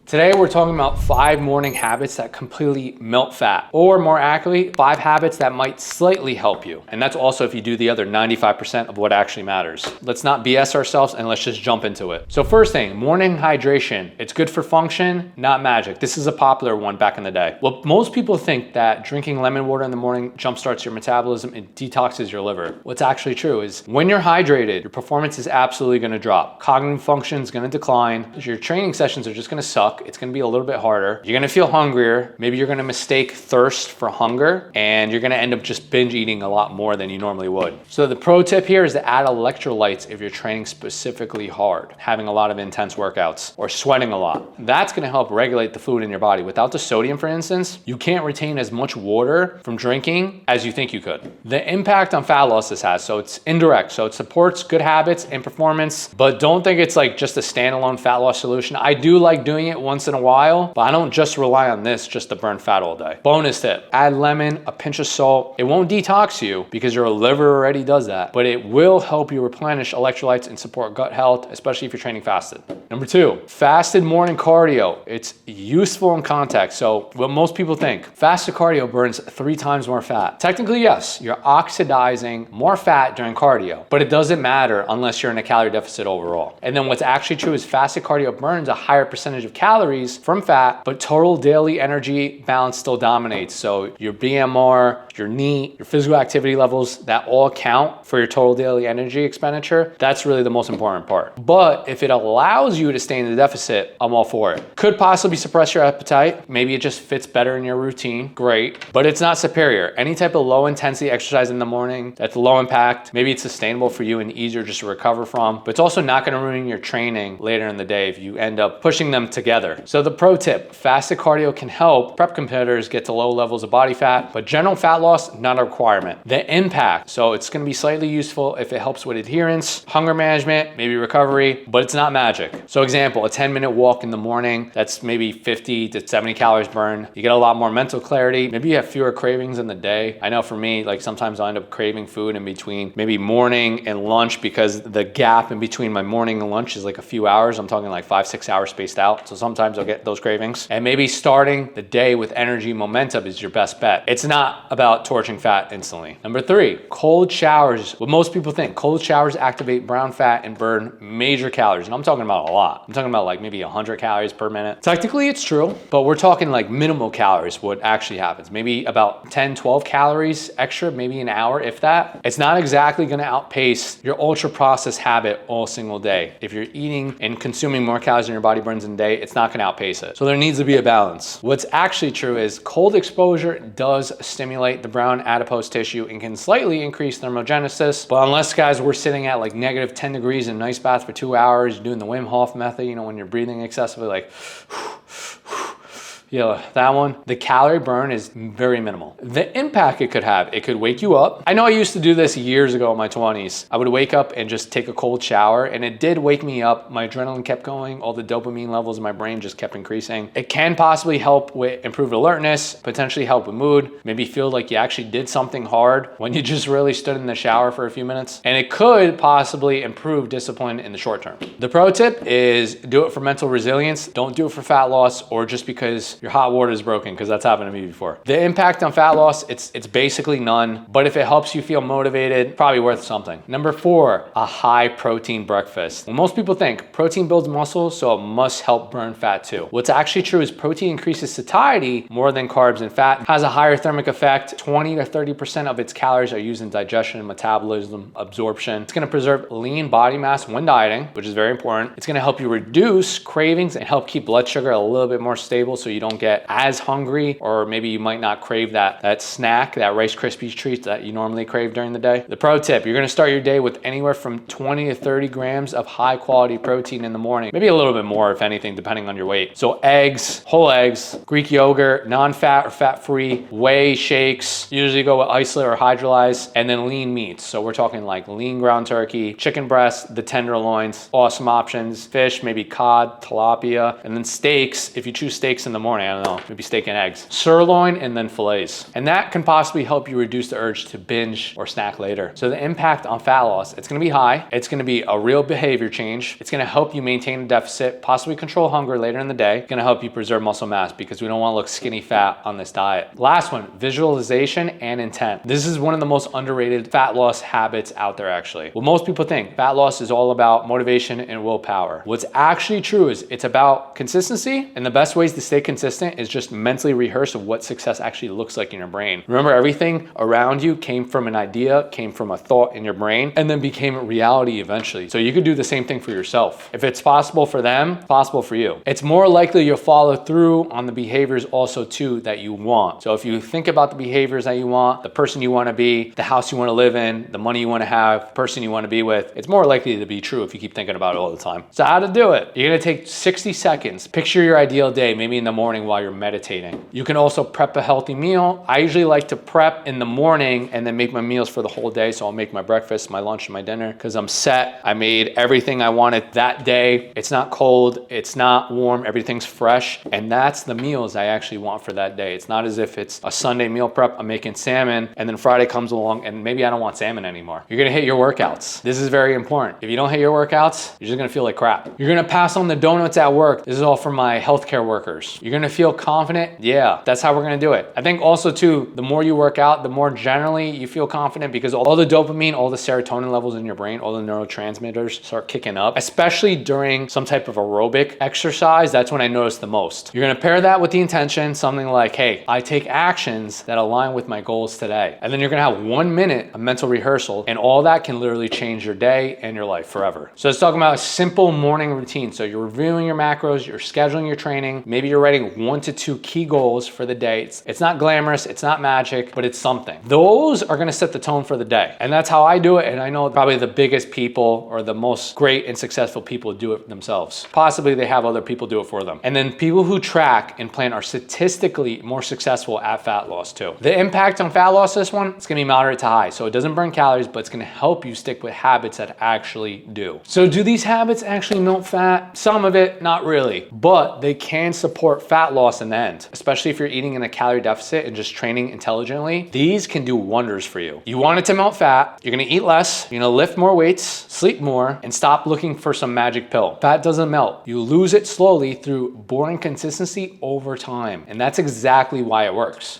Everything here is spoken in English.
Today we're talking about 5 morning habits that completely melt fat, or more accurately, 5 habits that might slightly help you. And that's also if you do the other 95% of what actually matters. Let's not BS ourselves and let's just jump into it. So first thing, morning hydration. It's good for function, not magic. This is a popular one back in the day. Well, most people think that drinking lemon water in the morning jumpstarts your metabolism and detoxes your liver. What's actually true is when you're hydrated, your performance is absolutely gonna drop. Cognitive function is gonna decline. Your training sessions are just gonna suck. It's gonna be a little bit harder. You're gonna feel hungrier. Maybe you're gonna mistake thirst for hunger, and you're gonna end up just binge eating a lot more than you normally would. So the pro tip here is to add electrolytes if you're training specifically hard, having a lot of intense workouts or sweating a lot. That's gonna help regulate the fluid in your body. Without the sodium, for instance, you can't retain as much water from drinking as you think you could. The impact on fat loss this has, so it's indirect. So it supports good habits and performance, but don't think it's like just a standalone fat loss solution. I do like doing it once in a while, but I don't just rely on this just to burn fat all day. Bonus tip, add lemon, a pinch of salt. It won't detox you because your liver already does that, but it will help you replenish electrolytes and support gut health, especially if you're training fasted. Number 2, fasted morning cardio. It's useful in context. So what most people think, fasted cardio burns 3 times more fat. Technically, yes, you're oxidizing more fat during cardio, but it doesn't matter unless you're in a calorie deficit overall. And then what's actually true is fasted cardio burns a higher percentage of calories from fat, but total daily energy balance still dominates. So your BMR, your NEAT, your physical activity levels, that all count for your total daily energy expenditure. That's really the most important part. But if it allows you to stay in the deficit, I'm all for it. Could possibly suppress your appetite. Maybe it just fits better in your routine. Great. But it's not superior. Any type of low intensity exercise in the morning that's low impact, maybe it's sustainable for you and easier just to recover from, but it's also not going to ruin your training later in the day if you end up pushing them together. So the pro tip, fasted cardio can help prep competitors get to low levels of body fat, but general fat loss, not a requirement. The impact, so it's going to be slightly useful if it helps with adherence, hunger management, maybe recovery, but it's not magic. So example, a 10-minute walk in the morning, that's maybe 50 to 70 calories burned. You get a lot more mental clarity. Maybe you have fewer cravings in the day. I know for me, like sometimes I end up craving food in between maybe morning and lunch because the gap in between my morning and lunch is like a few hours. I'm talking like 5-6 hours spaced out. So sometimes I'll get those cravings. And maybe starting the day with energy momentum is your best bet. It's not about torching fat instantly. Number 3, cold showers. What most people think, cold showers activate brown fat and burn major calories. And I'm talking about a lot. I'm talking about like maybe 100 calories per minute. Technically it's true, but we're talking like minimal calories, what actually happens. Maybe about 10-12 calories extra, maybe an hour, if that. It's not exactly gonna outpace your ultra processed habit all single day. If you're eating and consuming more calories than your body burns in a day, it's not gonna outpace it. So there needs to be a balance. What's actually true is cold exposure does stimulate the brown adipose tissue and can slightly increase thermogenesis. But unless, guys, we're sitting at like negative 10 degrees in an ice bath for 2 hours, doing the Wim Hof method, you know, when you're breathing excessively, like, yeah, that one, the calorie burn is very minimal. The impact it could have, it could wake you up. I know I used to do this years ago in my 20s. I would wake up and just take a cold shower, and it did wake me up. My adrenaline kept going. All the dopamine levels in my brain just kept increasing. It can possibly help with improved alertness, potentially help with mood, maybe feel like you actually did something hard when you just really stood in the shower for a few minutes. And it could possibly improve discipline in the short term. The pro tip is do it for mental resilience. Don't do it for fat loss or just because your hot water is broken, because that's happened to me before. The impact on fat loss, it's basically none, but if it helps you feel motivated, probably worth something. Number 4, a high protein breakfast. Well, most people think protein builds muscle, so it must help burn fat too. What's actually true is protein increases satiety more than carbs and fat, has a higher thermic effect. 20 to 30% of its calories are used in digestion, metabolism, absorption. It's gonna preserve lean body mass when dieting, which is very important. It's gonna help you reduce cravings and help keep blood sugar a little bit more stable so you don't get as hungry, or maybe you might not crave that snack, that Rice Krispies treat that you normally crave during the day. The pro tip, you're gonna start your day with anywhere from 20 to 30 grams of high quality protein in the morning, maybe a little bit more if anything, depending on your weight. So eggs, whole eggs, Greek yogurt, non-fat or fat-free, whey shakes, usually go with isolate or hydrolyzed, and then lean meats. So we're talking like lean ground turkey, chicken breast, the tenderloins, awesome options, fish, maybe cod, tilapia, and then steaks, if you choose steaks in the morning. morning, I don't know, maybe steak and eggs, sirloin, and then fillets. And that can possibly help you reduce the urge to binge or snack later. So the impact on fat loss, it's gonna be high. It's gonna be a real behavior change. It's gonna help you maintain a deficit, possibly control hunger later in the day. It's gonna help you preserve muscle mass because we don't wanna look skinny fat on this diet. Last one, visualization and intent. This is one of the most underrated fat loss habits out there actually. Well, most people think fat loss is all about motivation and willpower. What's actually true is it's about consistency, and the best ways to stay consistent is just mentally rehearse of what success actually looks like in your brain. Remember, everything around you came from an idea, came from a thought in your brain, and then became a reality eventually. So you could do the same thing for yourself. If it's possible for them, it's possible for you. It's more likely you'll follow through on the behaviors also too that you want. So if you think about the behaviors that you want, the person you want to be, the house you want to live in, the money you want to have, the person you want to be with, it's more likely to be true if you keep thinking about it all the time. So how to do it? You're going to take 60 seconds. Picture your ideal day, maybe in the morning while you're meditating. You can also prep a healthy meal. I usually like to prep in the morning and then make my meals for the whole day. So I'll make my breakfast, my lunch, and my dinner because I'm set. I made everything I wanted that day. It's not cold. It's not warm. Everything's fresh. And that's the meals I actually want for that day. It's not as if it's a Sunday meal prep. I'm making salmon and then Friday comes along and maybe I don't want salmon anymore. You're going to hit your workouts. This is very important. If you don't hit your workouts, you're just going to feel like crap. You're going to pass on the donuts at work. This is all for my healthcare workers. You're going to feel confident. Yeah, that's how we're going to do it. I think also too, the more you work out, the more generally you feel confident because all the dopamine, all the serotonin levels in your brain, all the neurotransmitters start kicking up, especially during some type of aerobic exercise. That's when I notice the most. You're going to pair that with the intention, something like, hey, I take actions that align with my goals today. And then you're going to have 1 minute of mental rehearsal, and all that can literally change your day and your life forever. So let's talk about a simple morning routine. So you're reviewing your macros, you're scheduling your training, maybe you're writing 1 to 2 key goals for the day. It's not glamorous, it's not magic, but it's something. Those are going to set the tone for the day. And that's how I do it. And I know probably the biggest people or the most great and successful people do it themselves. Possibly they have other people do it for them. And then people who track and plan are statistically more successful at fat loss too. The impact on fat loss, this one, it's going to be moderate to high. So it doesn't burn calories, but it's going to help you stick with habits that actually do. So do these habits actually melt fat? Some of it, not really, but they can support fat loss in the end, especially if you're eating in a calorie deficit and just training intelligently. These can do wonders for you. You want it to melt fat, you're going to eat less, you're going to lift more weights, sleep more, and stop looking for some magic pill. Fat doesn't melt. You lose it slowly through boring consistency over time. And that's exactly why it works.